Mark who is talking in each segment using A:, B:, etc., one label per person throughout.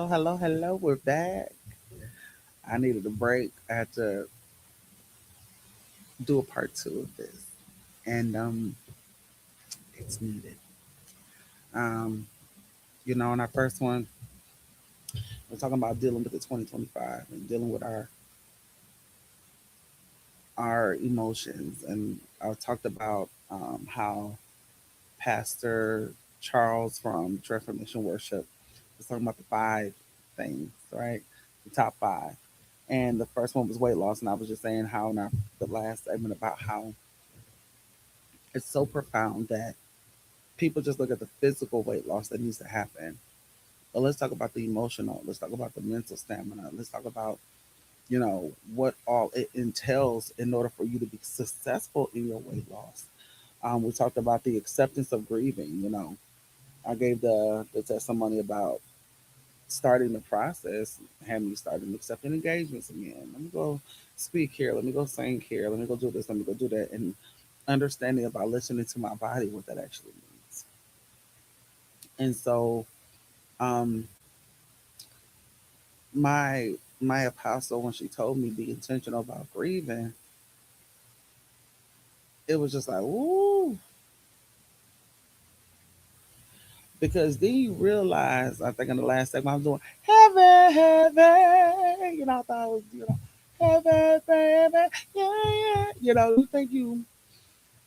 A: hello. We're back. I needed a break. I had to do a part two of this, and it's needed. Um, in our first one, we're talking about dealing with the 2025 and dealing with our emotions, and I talked about how Pastor Charles from Transformation Worship was talking about the five things, right? The top five. And the first one was weight loss. And I was just saying how in the last segment about how it's so profound that people just look at the physical weight loss that needs to happen. But let's talk about the emotional. Let's talk about the mental stamina. Let's talk about, what all it entails in order for you to be successful in your weight loss. We talked about the acceptance of grieving. I gave the testimony about starting the process, had me starting accepting engagements again. Let me go speak here. Let me go sing here. Let me go do this. Let me go do that. And understanding about listening to my body, what that actually means. And so, um, my apostle, when she told me be intentional about grieving, it was just like, ooh, because then you realize, I think in the last segment I was doing heaven, heaven, I thought it was, heaven, heaven, yeah, yeah. You think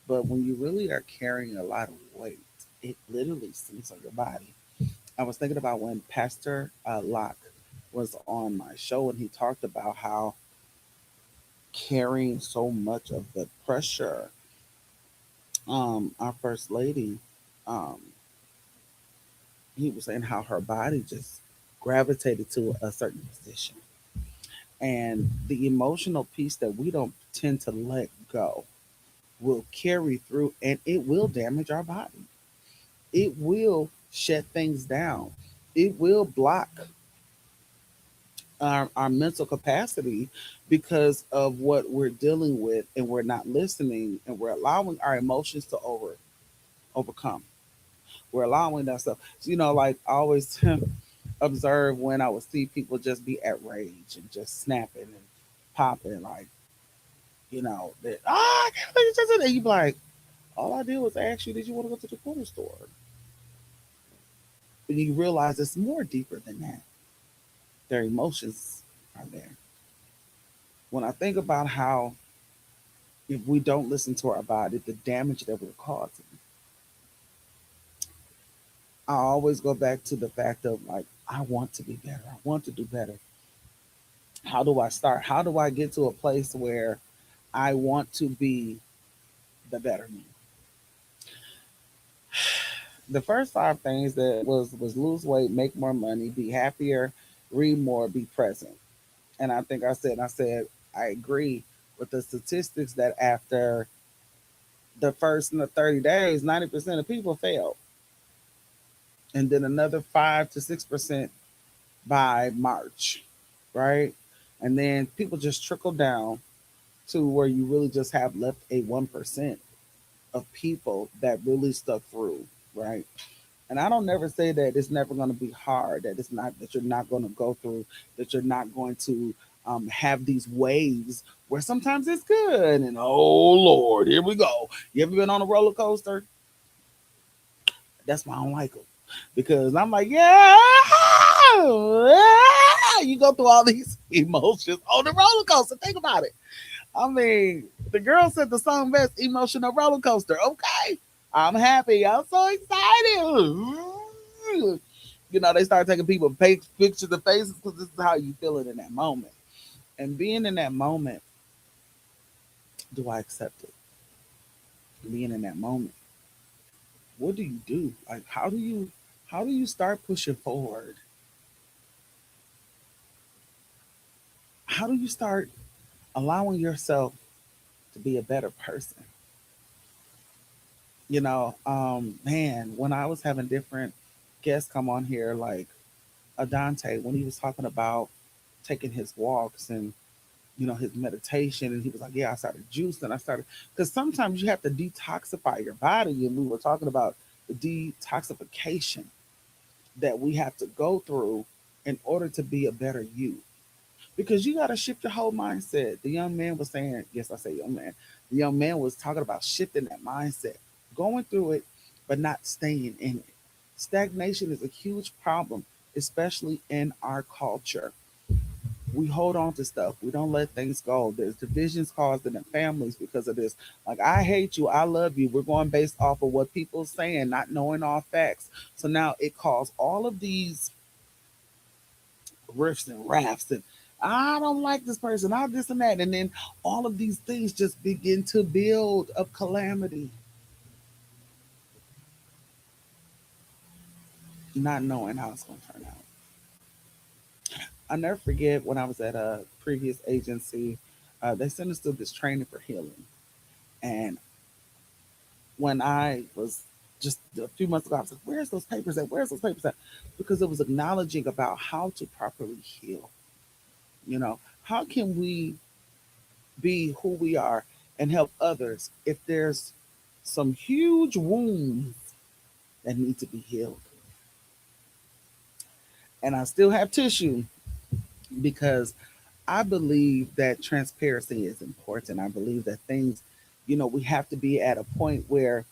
A: but when you really are carrying a lot of weight, it literally sits on your body. I was thinking about when Pastor Locke was on my show and he talked about how carrying so much of the pressure, our first lady, um, he was saying how her body just gravitated to a certain position. And the emotional piece that we don't tend to let go will carry through and it will damage our body. It will shut things down. It will block our mental capacity because of what we're dealing with and we're not listening and we're allowing our emotions to overcome. We're allowing that stuff. So, like I always observe when I would see people just be at rage and just snapping and popping like, that I can't believe you just did that. You be like, all I did was ask you, did you want to go to the corner store? But you realize it's more deeper than that. Their emotions are there. When I think about how if we don't listen to our body, the damage that we're causing, I always go back to the fact of like, I want to be better. I want to do better. How do I start? How do I get to a place where I want to be the better me? The first five things that was lose weight, make more money, be happier, read more, be present. And I said I agree with the statistics that after the first 30 days, 90% of people failed. And then another 5 to 6% by March, right? And then people just trickle down to where you really just have left a 1% of people that really stuck through, right? And I don't never say that it's never going to be hard, that it's not, that you're not going to go through, that you're not going to have these waves where sometimes it's good and oh Lord, here we go. You ever been on a roller coaster? That's why I don't like them because I'm like, yeah, you go through all these emotions on the roller coaster. Think about it. I mean, the girl said the song best, emotional roller coaster. Okay, I'm happy. I'm so excited. They start taking people pictures of faces because this is how you feel it in that moment. And being in that moment, do I accept it? Being in that moment, what do you do? Like, how do you start pushing forward? How do you start allowing yourself to be a better person? Man, when I was having different guests come on here, like Adante, when he was talking about taking his walks and his meditation, and he was like, "Yeah, I started juicing. I started because sometimes you have to detoxify your body." And we were talking about the detoxification that we have to go through in order to be a better you. Because you got to shift your whole mindset. The young man was saying, yes, I say young man. The young man was talking about shifting that mindset, going through it, but not staying in it. Stagnation is a huge problem, especially in our culture. We hold on to stuff. We don't let things go. There's divisions caused in the families because of this. Like, I hate you, I love you. We're going based off of what people saying, not knowing all facts. So now it caused all of these rifts and rafts and I don't like this person, I this and that. And then all of these things just begin to build up calamity, not knowing how it's going to turn out. I never forget when I was at a previous agency, they sent us to this training for healing. And when I was just a few months ago, I was like, where's those papers at? Where's those papers at? Because it was acknowledging about how to properly heal. How can we be who we are and help others if there's some huge wounds that need to be healed? And I still have tissue because I believe that transparency is important. I believe that things, we have to be at a point where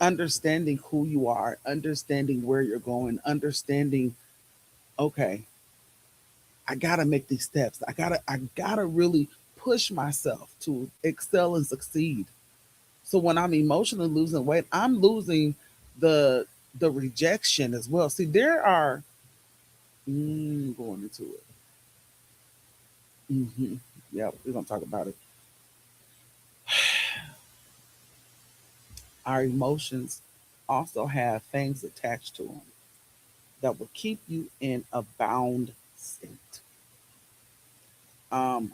A: understanding who you are, understanding where you're going, understanding, okay, I gotta make these steps. I gotta really push myself to excel and succeed. So when I'm emotionally losing weight, I'm losing the the rejection as well. See, there are going into it. Yeah, we're gonna talk about it. Our emotions also have things attached to them that will keep you in a bound state.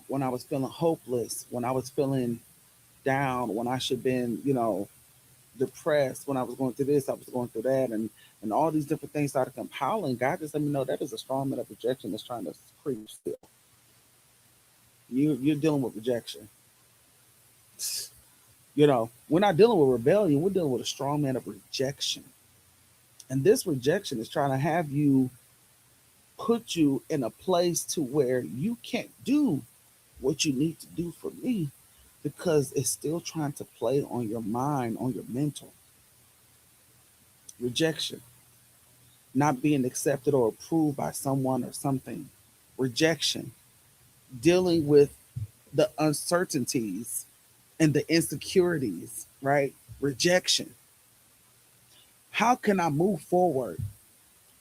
A: When I was feeling hopeless, when I was feeling down, when I should have been, depressed, when I was going through this, I was going through that, and all these different things started compiling. God just let me know that is a strong man of rejection that's trying to creep still. You're dealing with rejection. We're not dealing with rebellion. We're dealing with a strong man of rejection, and this rejection is trying to have you put you in a place to where you can't do what you need to do for me because it's still trying to play on your mind, on your mental. Rejection, not being accepted or approved by someone or something. Rejection, dealing with the uncertainties and the insecurities, right? Rejection. How can I move forward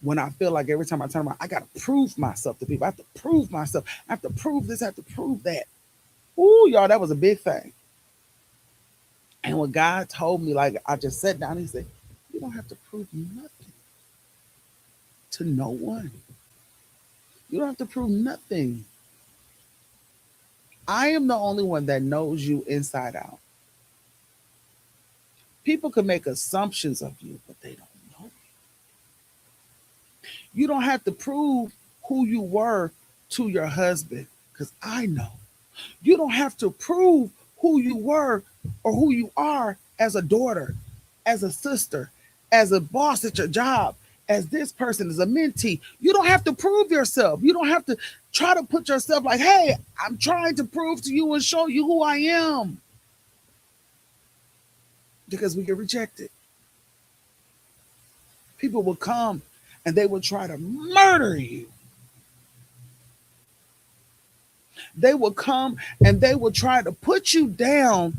A: when I feel like every time I turn around, I got to prove myself to people? I have to prove myself. I have to prove this. I have to prove that. Ooh, y'all, that was a big thing. And when God told me, like, I just sat down, He said, you don't have to prove nothing to no one. You don't have to prove nothing. I am the only one that knows you inside out. People can make assumptions of you, but they don't know. You don't have to prove who you were to your husband because I know. You don't have to prove who you were or who you are as a daughter, as a sister, as a boss at your job, as this person, as a mentee. You don't have to prove yourself. You don't have to try to put yourself like, hey, I'm trying to prove to you and show you who I am because we get rejected. People will come and they will try to murder you. They will come and they will try to put you down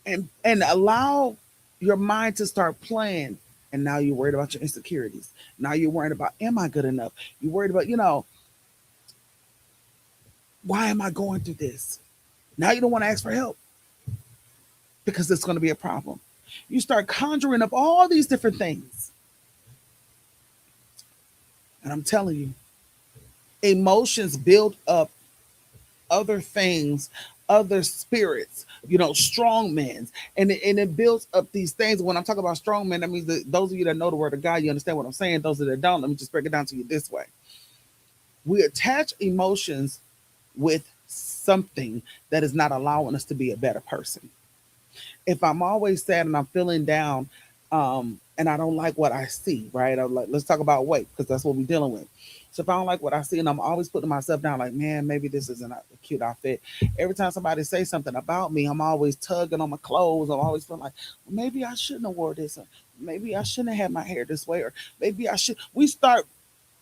A: and allow your mind to start playing. And now you're worried about your insecurities. Now you're worried about, am I good enough? You're worried about, why am I going through this? Now you don't want to ask for help because it's going to be a problem. You start conjuring up all these different things. And I'm telling you, emotions build up other things, other spirits, strong men. And it builds up these things. When I'm talking about strong men, that means that those of you that know the word of God, you understand what I'm saying. Those that don't, let me just break it down to you this way. We attach emotions with something that is not allowing us to be a better person. If I'm always sad and I'm feeling down, And I don't like what I see, right? I'm like, let's talk about weight because that's what we're dealing with. So if I don't like what I see, and I'm always putting myself down, like, man, maybe this isn't a cute outfit. Every time somebody says something about me, I'm always tugging on my clothes. I'm always feeling like, well, maybe I shouldn't have wore this, or maybe I shouldn't have had my hair this way, or maybe I should. We start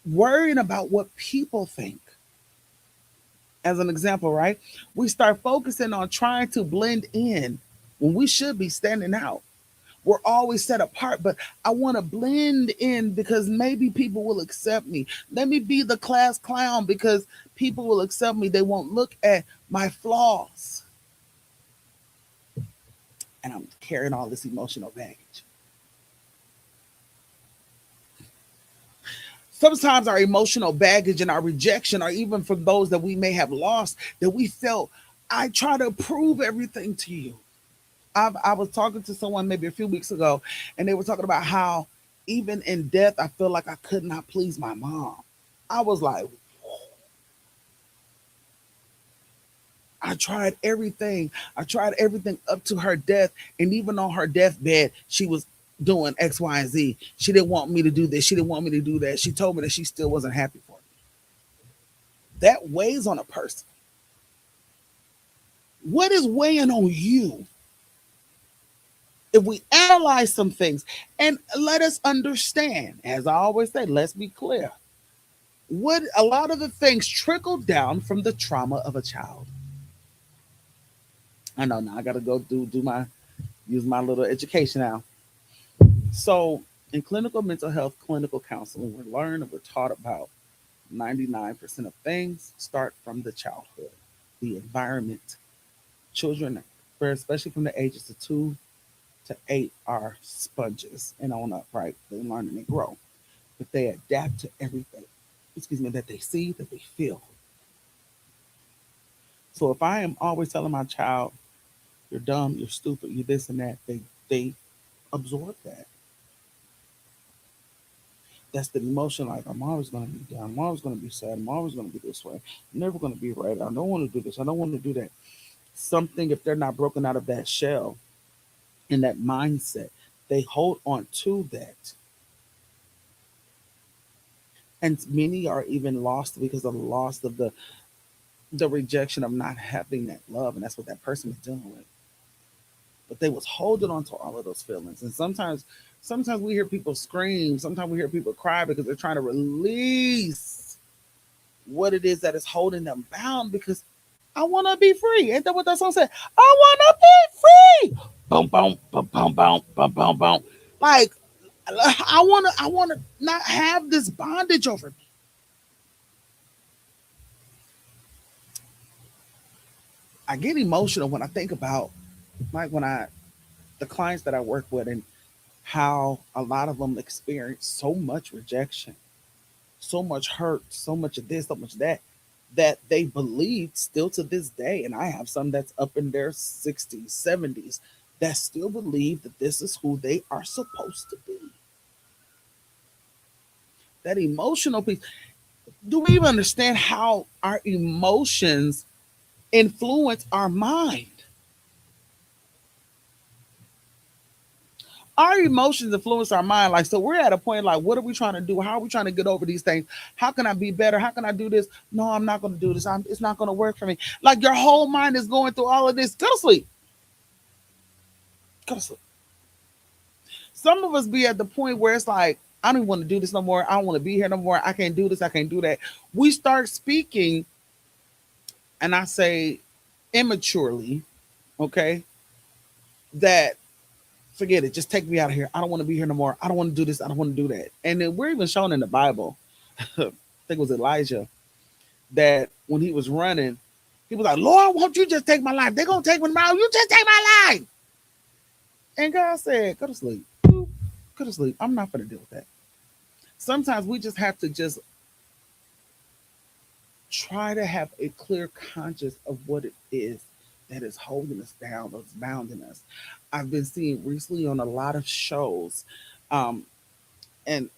A: worrying about what people think. As an example, right? We start focusing on trying to blend in when we should be standing out. We're always set apart, but I want to blend in because maybe people will accept me. Let me be the class clown because people will accept me. They won't look at my flaws. And I'm carrying all this emotional baggage. Sometimes our emotional baggage and our rejection, or even from those that we may have lost, that we felt, I try to prove everything to you. I was talking to someone maybe a few weeks ago, and they were talking about how even in death, I feel like I could not please my mom. I was like, I tried everything. I tried everything up to her death. And even on her deathbed, she was doing X, Y, and Z. She didn't want me to do this. She didn't want me to do that. She told me that she still wasn't happy for me. That weighs on a person. What is weighing on you? If we analyze some things and let us understand, as I always say, let's be clear. What a lot of the things trickle down from the trauma of a child. I know now I gotta go do my use my little education now. So in clinical mental health, clinical counseling, we're learned and we're taught about 99% of things start from the childhood, the environment. Children, especially from the ages of 2 to 8, are sponges and on up, right? They learn and they grow, but they adapt to everything. Excuse me, that they see, that they feel. So if I am always telling my child, "You're dumb, you're stupid, you this and that," they absorb that. That's the emotion. Like, I'm always going to be down. I'm always going to be sad. I'm always going to be this way. I'm never going to be right. I don't want to do this. I don't want to do that. Something, if they're not broken out of that shell and that mindset, they hold on to that. And many are even lost because of the loss of the rejection of not having that love, and that's what that person was dealing with. But they was holding on to all of those feelings. And sometimes we hear people scream, sometimes we hear people cry because they're trying to release what it is that is holding them bound, because I want to be free. Ain't that what that song said? I want to be free. Boom, boom, boom, boom, boom, boom, boom, boom. Like, I want to not have this bondage over me. I get emotional when I think about, like, when I the clients that I work with, and how a lot of them experience so much rejection, so much hurt, so much of this, so much of that, that they believe still to this day. And I have some that's up in their 60s, 70s, that still believe that this is who they are supposed to be. That emotional piece. Do we even understand how our emotions influence our mind? Our emotions influence our mind. Like, so we're at a point like, what are we trying to do? How are we trying to get over these things? How can I be better? How can I do this? No, I'm not going to do this. It's not going to work for me. Like, your whole mind is going through all of this. Go to sleep. Go to sleep. Some of us be at the point where it's like, I don't want to do this no more. I don't want to be here no more. I can't do this. I can't do that. We start speaking, and I say immaturely, okay, that forget it. Just take me out of here. I don't want to be here no more. I don't want to do this. I don't want to do that. And then we're even shown in the Bible, I think it was Elijah, that when he was running, he was like, Lord, won't you just take my life? They're going to take me tomorrow. You just take my life. And God said, go to sleep. Go to sleep. I'm not going to deal with that. Sometimes we just have to just try to have a clear conscience of what it is that is holding us down, that's bounding us. I've been seeing recently on a lot of shows, um, and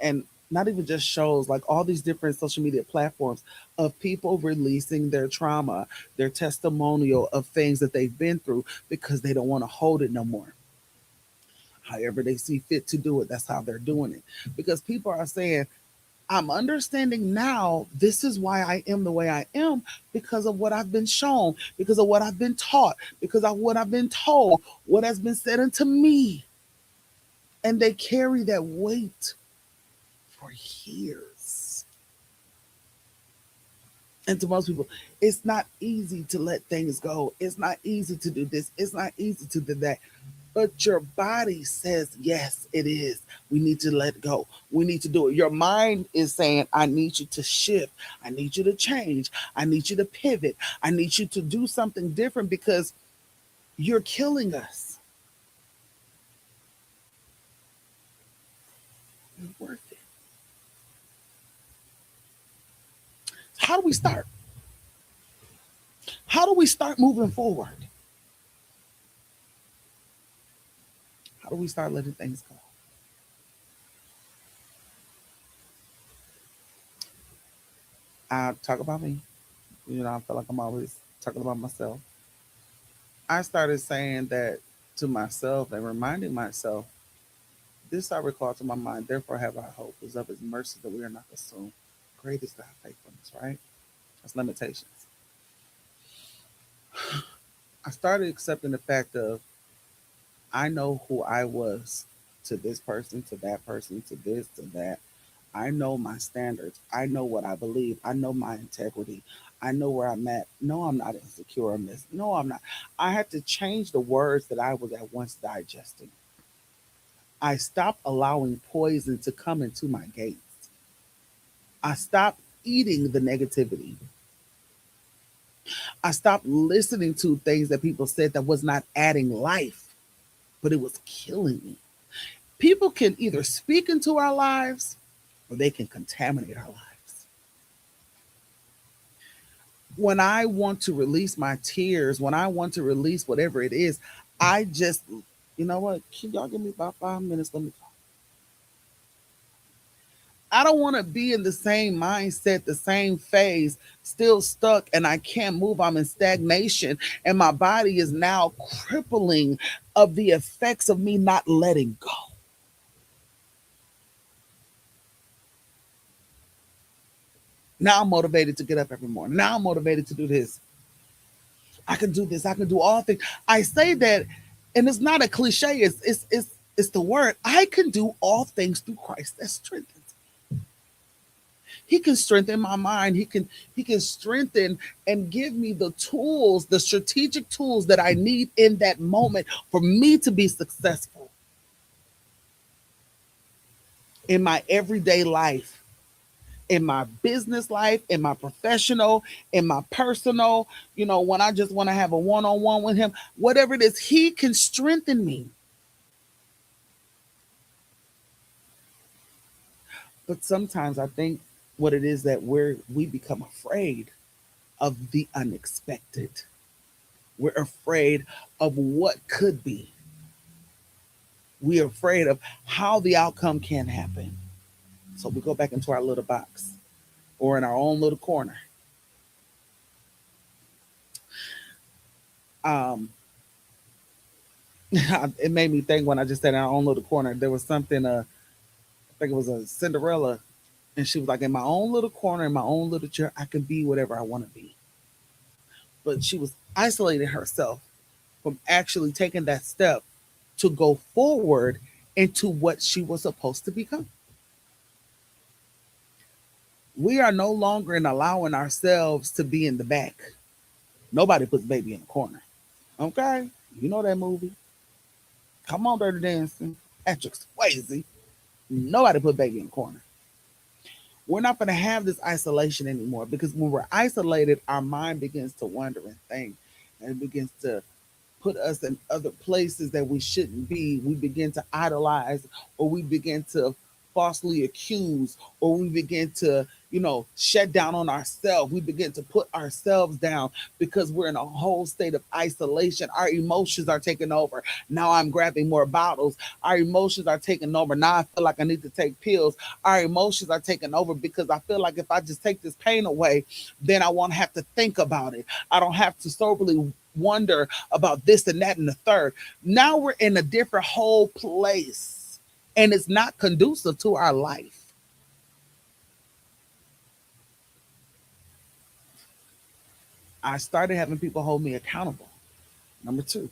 A: not even just shows, like all these different social media platforms, of people releasing their trauma, their testimonial of things that they've been through because they don't want to hold it no more. However they see fit to do it, that's how they're doing it. Because people are saying, I'm understanding now this is why I am the way I am, because of what I've been shown, because of what I've been taught, because of what I've been told, what has been said unto me. And they carry that weight for years. And to most people, it's not easy to let things go. It's not easy to do this. It's not easy to do that. But your body says, yes, it is. We need to let go. We need to do it. Your mind is saying, I need you to shift. I need you to change. I need you to pivot. I need you to do something different because you're killing us. It's worth it. How do we start? How do we start moving forward? How do we start letting things go? I talk about me. I feel like I'm always talking about myself. I started saying that to myself and reminding myself, this I recall to my mind, therefore have I hope, is of his mercy that we are not consumed. Great is thy faithfulness, right? That's limitations. I started accepting the fact of I know who I was to this person, to that person, to this, to that. I know my standards. I know what I believe. I know my integrity. I know where I'm at. No, I'm not insecure in this. No, I'm not. I had to change the words that I was at once digesting. I stopped allowing poison to come into my gates. I stopped eating the negativity. I stopped listening to things that people said that was not adding life, but it was killing me. People can either speak into our lives or they can contaminate our lives. When I want to release my tears, when I want to release whatever it is, I just, you know what? Can y'all give me about 5 minutes? Let me talk. I don't want to be in the same mindset, the same phase, still stuck, and I can't move. I'm in stagnation, and my body is now crippling of the effects of me not letting go. Now I'm motivated to get up every morning. Now I'm motivated to do this. I can do this. I can do all things. I say that, and it's not a cliche. It's the word. I can do all things through Christ that strengthens. He can strengthen my mind. He can strengthen and give me the tools, the strategic tools that I need in that moment for me to be successful in my everyday life, in my business life, in my professional, in my personal, when I just want to have a one-on-one with him, whatever it is, he can strengthen me. But sometimes I think what it is that we become afraid of the unexpected. We're afraid of what could be. We're afraid of how the outcome can happen. So we go back into our little box or in our own little corner. Um, it made me think when I just said in our own little corner, there was something, I think it was a Cinderella, and she was like, in my own little corner, in my own little chair, I can be whatever I want to be. But she was isolating herself from actually taking that step to go forward into what she was supposed to become. We are no longer in allowing ourselves to be in the back. Nobody puts baby in the corner. Okay? You know that movie. Come on, Dirty Dancing. Patrick Swayze. Nobody put baby in the corner. We're not going to have this isolation anymore because when we're isolated, our mind begins to wander and think, and it begins to put us in other places that we shouldn't be. We begin to idolize, or we begin to falsely accuse, or we begin to, shut down on ourselves. We begin to put ourselves down because we're in a whole state of isolation. Our emotions are taking over. Now I'm grabbing more bottles. Our emotions are taking over. Now I feel like I need to take pills. Our emotions are taking over because I feel like if I just take this pain away, then I won't have to think about it. I don't have to soberly wonder about this and that and the third. Now we're in a different whole place, and it's not conducive to our life. I started having people hold me accountable. Number two,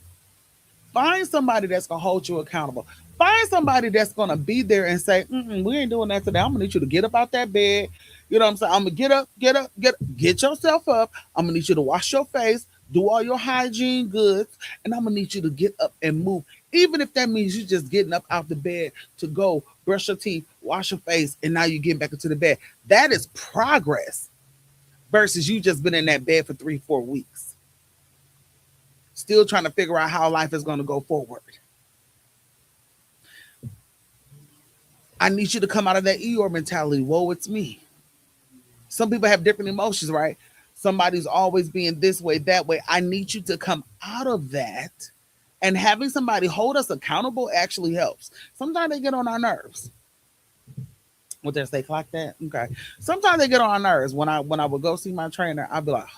A: find somebody that's gonna hold you accountable. Find somebody that's gonna be there and say, "We ain't doing that today. I'm gonna need you to get up out that bed." You know what I'm saying? I'm gonna get up, get yourself up. I'm gonna need you to wash your face, do all your hygiene goods, and I'm gonna need you to get up and move. Even if that means you just getting up out the bed to go brush your teeth, wash your face, and now you get back into the bed. That is progress versus you just been in that bed for 3, 4 weeks, still trying to figure out how life is gonna go forward. I need you to come out of that Eeyore mentality. Whoa, it's me. Some people have different emotions, right? Somebody's always being this way, that way. I need you to come out of that. And having somebody hold us accountable actually helps. Sometimes they get on our nerves. What they say, clock that? Okay. Sometimes they get on our nerves. When I would go see my trainer, I'd be like,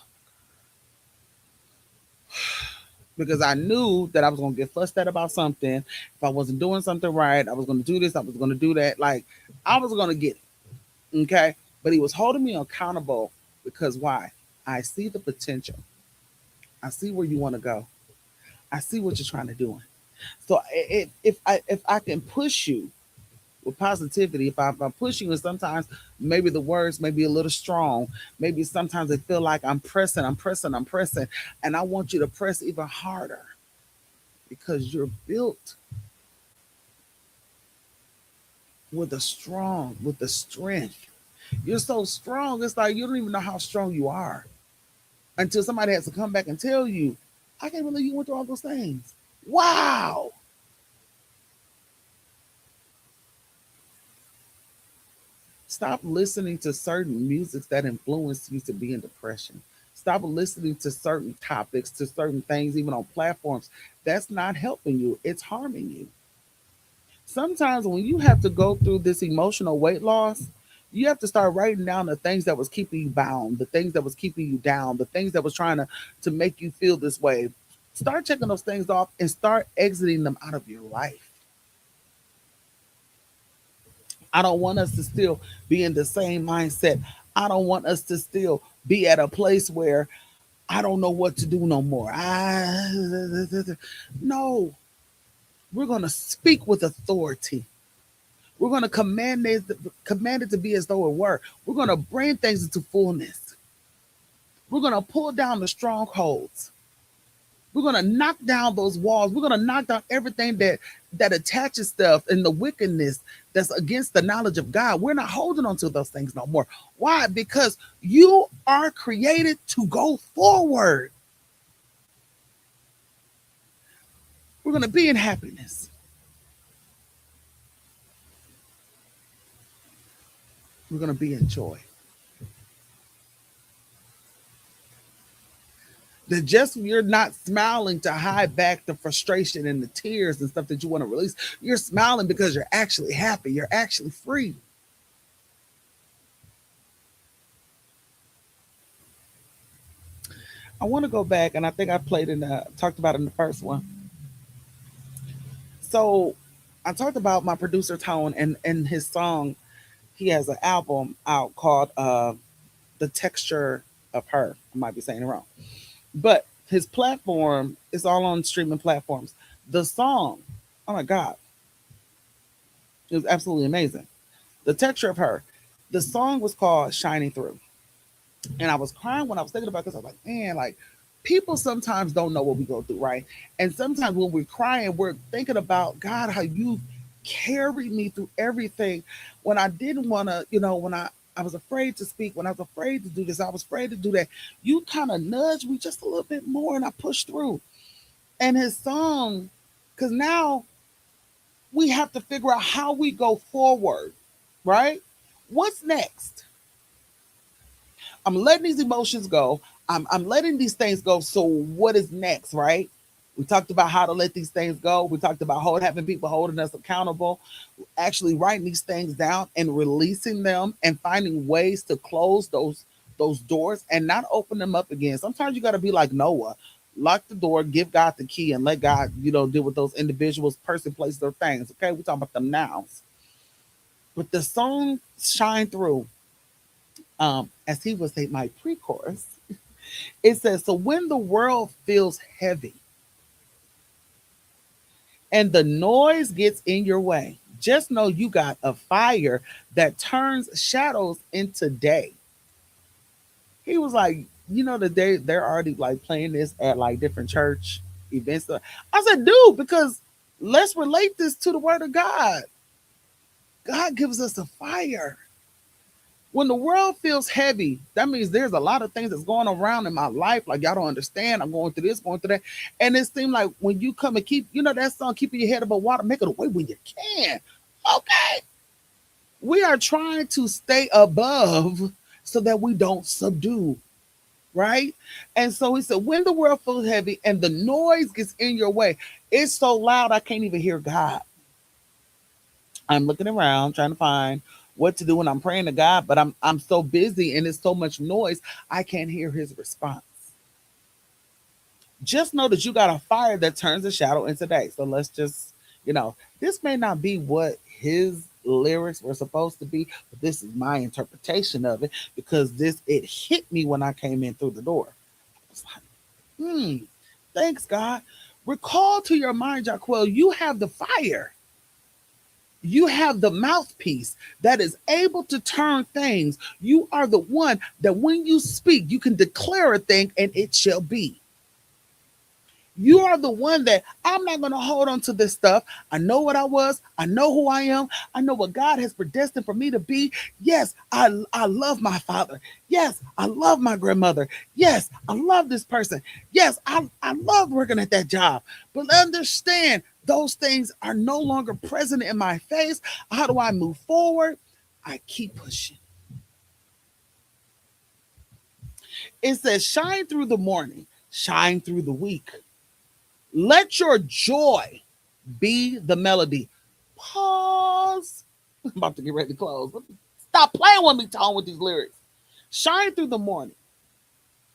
A: because I knew that I was gonna get fussed at about something. If I wasn't doing something right, I was gonna do this, I was gonna do that. Like I was gonna get it. Okay. But he was holding me accountable because why? I see the potential. I see where you want to go. I see what you're trying to do. So if I can push you with positivity, if I push you, and sometimes maybe the words may be a little strong, maybe sometimes I feel like I'm pressing, and I want you to press even harder because you're built with the strength. You're so strong, it's like you don't even know how strong you are until somebody has to come back and tell you, I can't believe you went through all those things. Wow. Stop listening to certain musics that influence you to be in depression. Stop listening to certain topics, to certain things, even on platforms. That's not helping you, it's harming you. Sometimes when you have to go through this emotional weight loss, you have to start writing down the things that was keeping you bound, the things that was keeping you down, the things that was trying to make you feel this way. Start checking those things off and start exiting them out of your life. I don't want us to still be in the same mindset. I don't want us to still be at a place where I don't know what to do no more. No, we're going to speak with authority. We're going to command it to be as though it were. We're going to bring things into fullness. We're going to pull down the strongholds. We're going to knock down those walls. We're going to knock down everything that attaches stuff and the wickedness that's against the knowledge of God. We're not holding on to those things no more. Why? Because you are created to go forward. We're going to be in happiness. We're going to be in joy. That just you're not smiling to hide back the frustration and the tears and stuff that you want to release. You're smiling because you're actually happy. You're actually free. I want to go back, and I think I played in talked about it in the first one. So I talked about my producer Tone and his song. He has an album out called "The Texture of Her." I might be saying it wrong, but his platform is all on streaming platforms. The song, oh my god, it was absolutely amazing. The Texture of Her. The song was called "Shining Through," and I was crying when I was thinking about this. I was like, man, like people sometimes don't know what we go through, right? And sometimes when we're crying, we're thinking about God, how you carried me through everything when I didn't want to, when I was afraid to speak, when I was afraid to do this, I was afraid to do that. You kind of nudged me just a little bit more and I pushed through. And his song, because now we have to figure out how we go forward, right? What's next? I'm letting these emotions go. I'm letting these things go. So what is next, right? We talked about how to let these things go. We talked about having people holding us accountable, actually writing these things down and releasing them and finding ways to close those doors and not open them up again. Sometimes you got to be like Noah. lock the door, give God the key, and let God, deal with those individuals, person, place, or things. Okay, we're talking about the nows. But the song Shine Through, as he would say, my pre-chorus, it says, so when the world feels heavy and the noise gets in your way, just know you got a fire that turns shadows into day. He was like, that they're already like playing this at like different church events. I said, dude, because let's relate this to the word of God. God gives us a fire. When the world feels heavy, that means there's a lot of things that's going around in my life. Like, y'all don't understand. I'm going through this, going through that. And it seemed like when you come and keep, that song, keeping your head above water, make it away when you can. Okay. We are trying to stay above so that we don't subdue. Right? And so he said, when the world feels heavy and the noise gets in your way, it's so loud I can't even hear God. I'm looking around trying to find what to do when I'm praying to God, but I'm so busy and it's so much noise, I can't hear his response. Just know that you got a fire that turns the shadow into day. So let's just, this may not be what his lyrics were supposed to be, but this is my interpretation of it because it hit me when I came in through the door. I was like, thanks, God. Recall to your mind, Jaquel, you have the fire. You have the mouthpiece that is able to turn things. You are the one that when you speak, you can declare a thing and it shall be. You are the one that I'm not going to hold on to this stuff. I know what I was. I know who I am. I know what God has predestined for me to be. Yes, I love my father. Yes, I love my grandmother. Yes, I love this person. Yes, I love working at that job. But understand those things are no longer present in my face. How do I move forward? I keep pushing. It says, shine through the morning, shine through the week. Let your joy be the melody. Pause. I'm about to get ready to close. Stop playing with me, Tone, with these lyrics. Shine through the morning.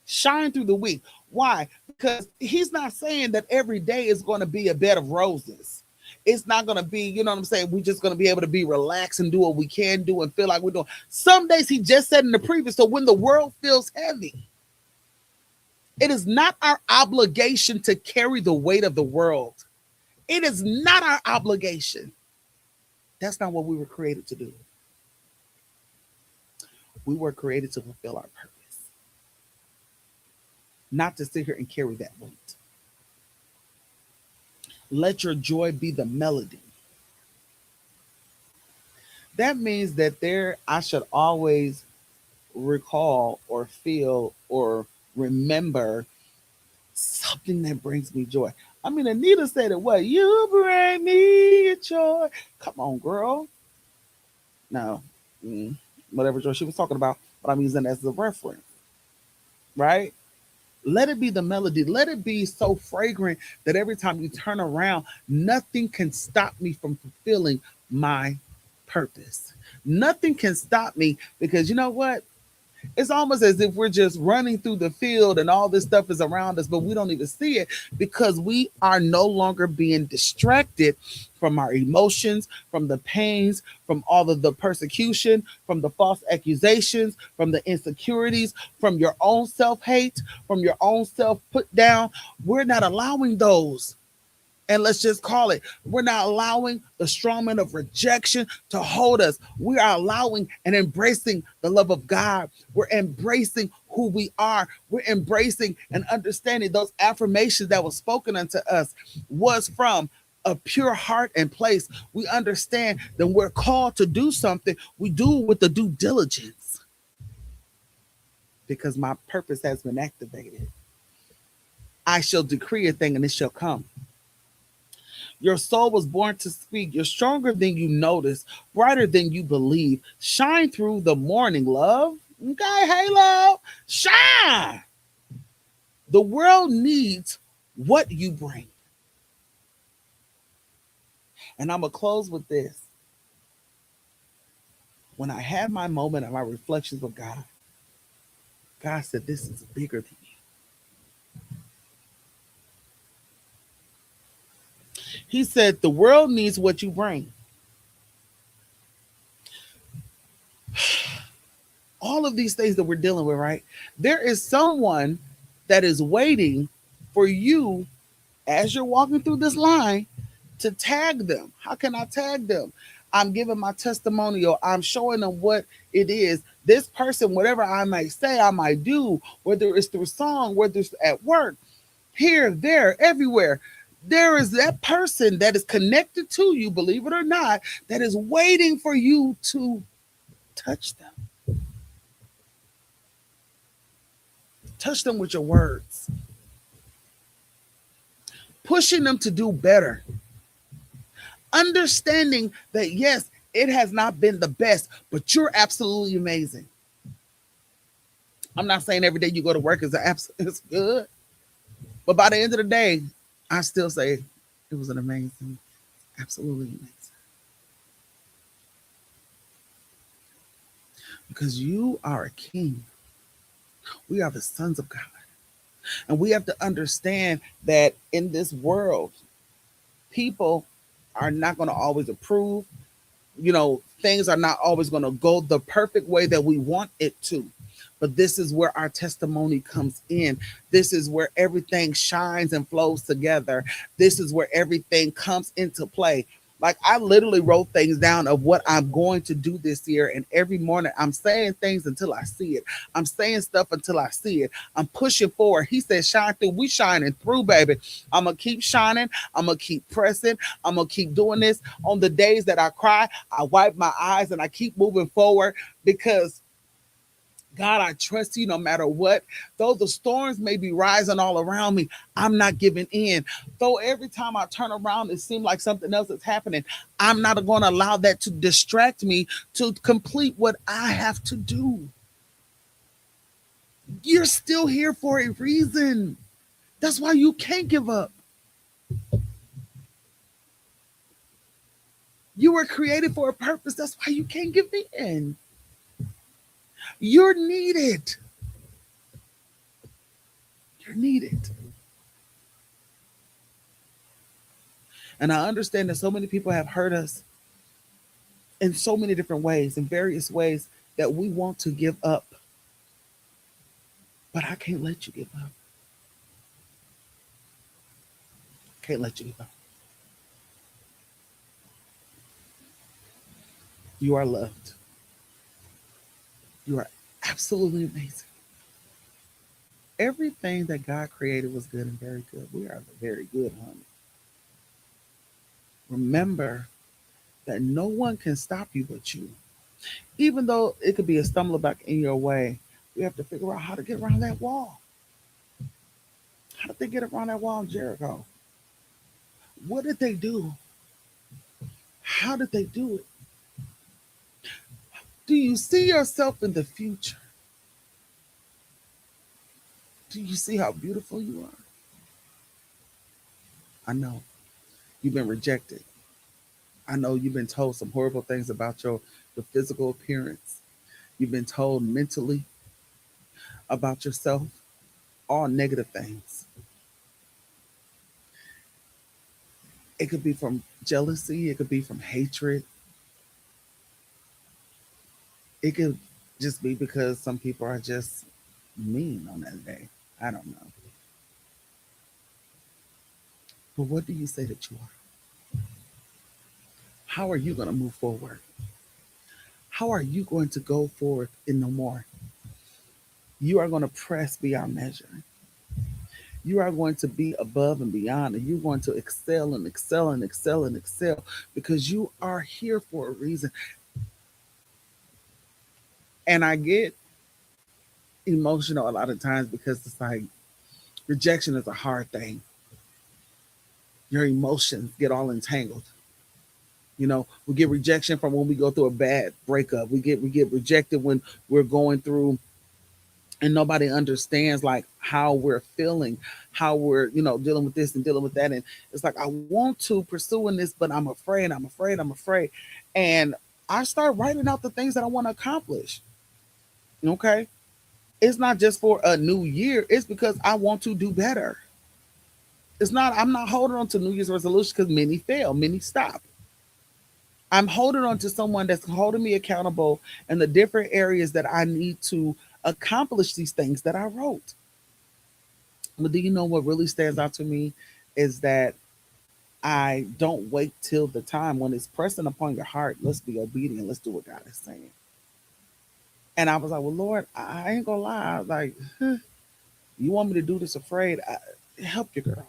A: Shine through the week. Why? Because he's not saying that every day is going to be a bed of roses. It's not going to be, you know what I'm saying? We're just going to be able to be relaxed and do what we can do and feel like we're doing. Some days he just said in the previous, so when the world feels heavy, it is not our obligation to carry the weight of the world. It is not our obligation. That's not what we were created to do. We were created to fulfill our purpose, not to sit here and carry that weight. Let your joy be the melody. That means that I should always recall or feel or remember something that brings me joy. I mean, Anita said it, what? You bring me joy. Come on, girl. No, whatever joy she was talking about, but I'm using it as a reference, right? Let it be the melody. Let it be so fragrant that every time you turn around, nothing can stop me from fulfilling my purpose. Nothing can stop me because you know what? It's almost as if we're just running through the field and all this stuff is around us, but we don't even see it because we are no longer being distracted from our emotions, from the pains, from all of the persecution, from the false accusations, from the insecurities, from your own self hate, from your own self put down. We're not allowing those, and let's just call it, we're not allowing the strongman of rejection to hold us. We are allowing and embracing the love of God. We're embracing who we are. We're embracing and understanding those affirmations that were spoken unto us was from a pure heart and place. We understand that we're called to do something. We do it with the due diligence because my purpose has been activated. I shall decree a thing and it shall come. Your soul was born to speak. You're stronger than you notice, brighter than you believe. Shine through the morning, love. Okay, hey, love. Shine. The world needs what you bring. And I'm going to close with this. When I had my moment and my reflections with God, God said, this is bigger than you. He said, the world needs what you bring. All of these things that we're dealing with, right? There is someone that is waiting for you as you're walking through this line to tag them. How can I tag them? I'm giving my testimonial. I'm showing them what it is. This person, whatever I might say, I might do, whether it's through song, whether it's at work, here, there, everywhere. There is that person that is connected to you, believe it or not, that is waiting for you to touch them. Touch them with your words, pushing them to do better, understanding that yes, it has not been the best, but you're absolutely amazing. I'm not saying every day you go to work is it's good, but by the end of the day, I still say it was an amazing, absolutely amazing. Because you are a king. We are the sons of God. And we have to understand that in this world, people are not going to always approve. Things are not always going to go the perfect way that we want it to. But this is where our testimony comes in. This is where everything shines and flows together. This is where everything comes into play. Like I literally wrote things down of what I'm going to do this year. And every morning I'm saying things until I see it. I'm saying stuff until I see it. I'm pushing forward. He said, shine through. We shining through, baby. I'm going to keep shining. I'm going to keep pressing. I'm going to keep doing this. On the days that I cry, I wipe my eyes and I keep moving forward because God, I trust you no matter what. Though the storms may be rising all around me, I'm not giving in. Though every time I turn around, it seems like something else is happening, I'm not going to allow that to distract me to complete what I have to do. You're still here for a reason. That's why you can't give up. You were created for a purpose. That's why you can't give in. You're needed. You're needed. And I understand that so many people have hurt us in so many different ways, in various ways that we want to give up. But I can't let you give up. Can't let you give up. You are loved. You are absolutely amazing. Everything that God created was good and very good. We are very good, honey. Remember that no one can stop you but you. Even though it could be a stumbling block in your way, we have to figure out how to get around that wall. How did they get around that wall in Jericho? What did they do? How did they do it? Do you see yourself in the future? Do you see how beautiful you are? I know you've been rejected. I know you've been told some horrible things about the physical appearance. You've been told mentally about yourself, all negative things. It could be from jealousy, it could be from hatred. It could just be because some people are just mean on that day. I don't know. But what do you say that you are? How are you going to move forward? How are you going to go forward in no more? You are going to press beyond measure. You are going to be above and beyond, and you're going to excel and excel and excel and excel because you are here for a reason. And I get emotional a lot of times because it's like rejection is a hard thing. Your emotions get all entangled. We get rejection from when we go through a bad breakup. We get rejected when we're going through and nobody understands like how we're feeling, how we're, dealing with this and dealing with that. And it's like I want to pursue in this, but I'm afraid, I'm afraid, I'm afraid. And I start writing out the things that I want to accomplish. Okay. It's not just for a new year, it's because I want to do better. I'm not holding on to New Year's resolution because many fail, many stop. I'm holding on to someone that's holding me accountable in the different areas that I need to accomplish these things that I wrote. But do you know what really stands out to me is that I don't wait till the time when it's pressing upon your heart. Let's be obedient. Let's do what God is saying. And I was like, well, Lord, I ain't gonna lie. I was like, you want me to do this afraid? Help your girl.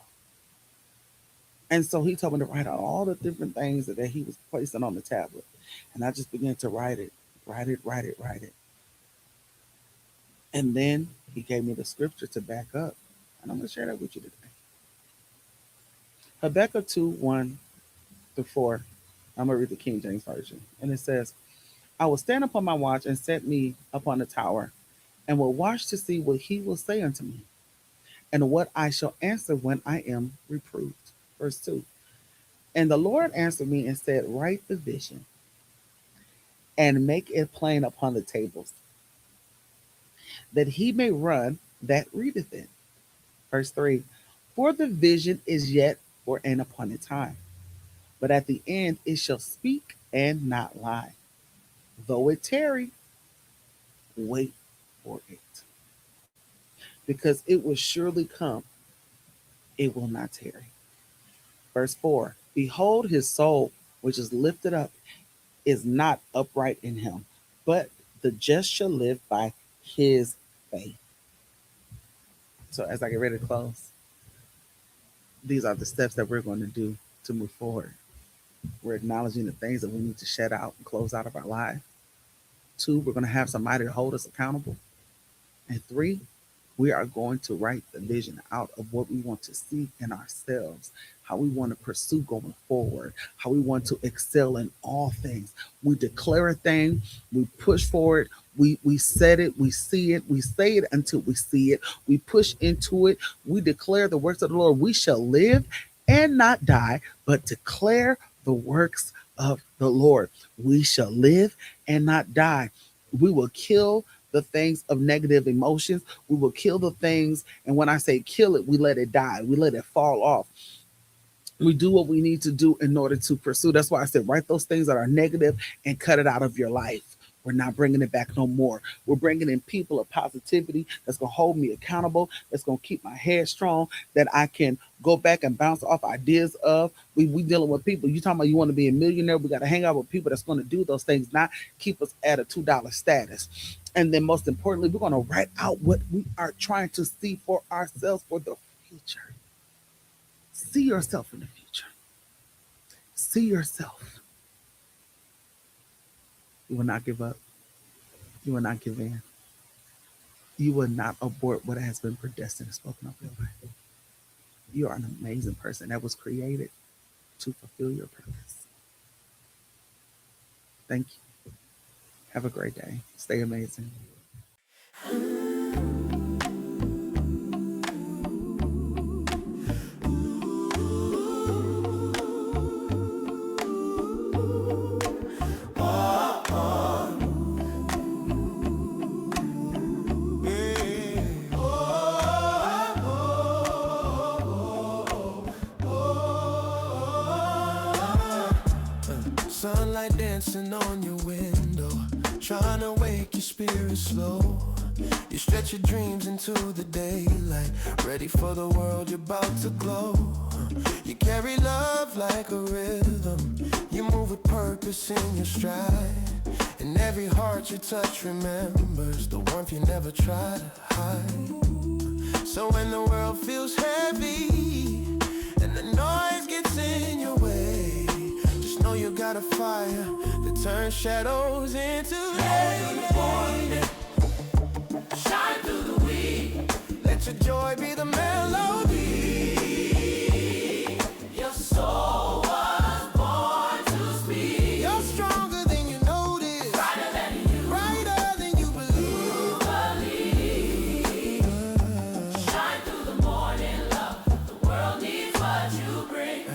A: And so he told me to write out all the different things that he was placing on the tablet. And I just began to write it, write it, write it, write it. And then he gave me the scripture to back up. And I'm going to share that with you today. Habakkuk 2:1-4. I'm going to read the King James Version. And it says, I will stand upon my watch and set me upon the tower, and will watch to see what he will say unto me, and what I shall answer when I am reproved. Verse 2. And the Lord answered me and said, write the vision and make it plain upon the tables, that he may run that readeth it. Verse 3. For the vision is yet for an appointed time, but at the end it shall speak and not lie. Though it tarry, wait for it, because it will surely come, it will not tarry. Verse 4. Behold, his soul, which is lifted up, is not upright in him, but the just shall live by his faith. So as I get ready to close, these are the steps that we're going to do to move forward. We're acknowledging the things that we need to shed out and close out of our life. 2, we're going to have somebody to hold us accountable. And 3, we are going to write the vision out of what we want to see in ourselves, how we want to pursue going forward, how we want to excel in all things. We declare a thing, we push forward, we said it, we see it, we say it until we see it, we push into it, we declare the works of the Lord. We shall live and not die, but declare the works of the Lord. We shall live and not die. We will kill the things of negative emotions. We will kill the things. And when I say kill it, we let it die. We let it fall off. We do what we need to do in order to pursue. That's why I said, write those things that are negative and cut it out of your life. We're not bringing it back no more. We're bringing in people of positivity that's going to hold me accountable, that's going to keep my head strong, that I can go back and bounce off ideas of. We dealing with people. You talking about you want to be a millionaire, we got to hang out with people that's going to do those things, not keep us at a $2 status. And then most importantly, we're going to write out what we are trying to see for ourselves for the future. See yourself in the future. See yourself. You will not give up. You will not give in. You will not abort what has been predestined and spoken of your life. You are an amazing person that was created to fulfill your purpose. Thank you. Have a great day. Stay amazing.
B: Sunlight dancing on your window, trying to wake your spirit slow. You stretch your dreams into the daylight, ready for the world you're about to glow. You carry love like a rhythm, you move with purpose in your stride. And every heart you touch remembers the warmth you never try to hide. So when the world feels heavy and the noise gets in your way, just know you got a fire that turns shadows into light. Shine through the weed. Let your joy be the melody. Your soul was born to speak. You're stronger than you notice, brighter than you believe. Shine through the morning, love. The world needs what you bring.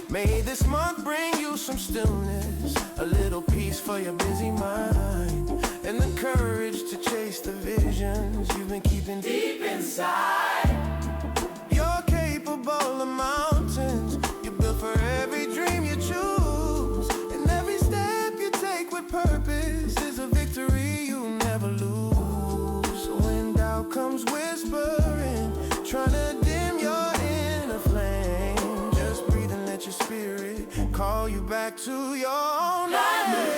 B: May this month bring you some stillness, a little peace for your busy mind, and the courage to chase the visions you've been keeping deep inside. You're capable of mind. call you back to your light.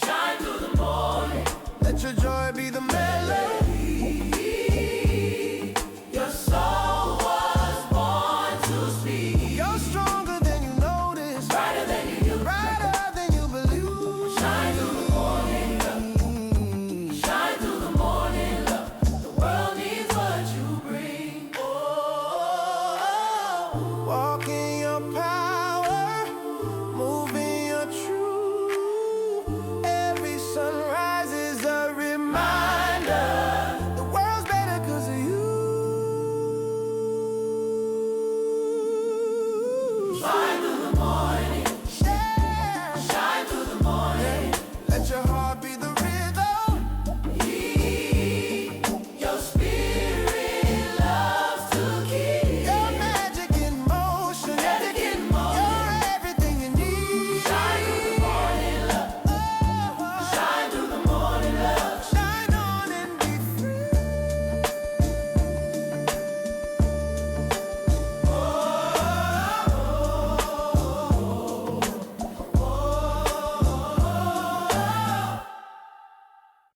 C: Shine through the morning.
B: Let your joy be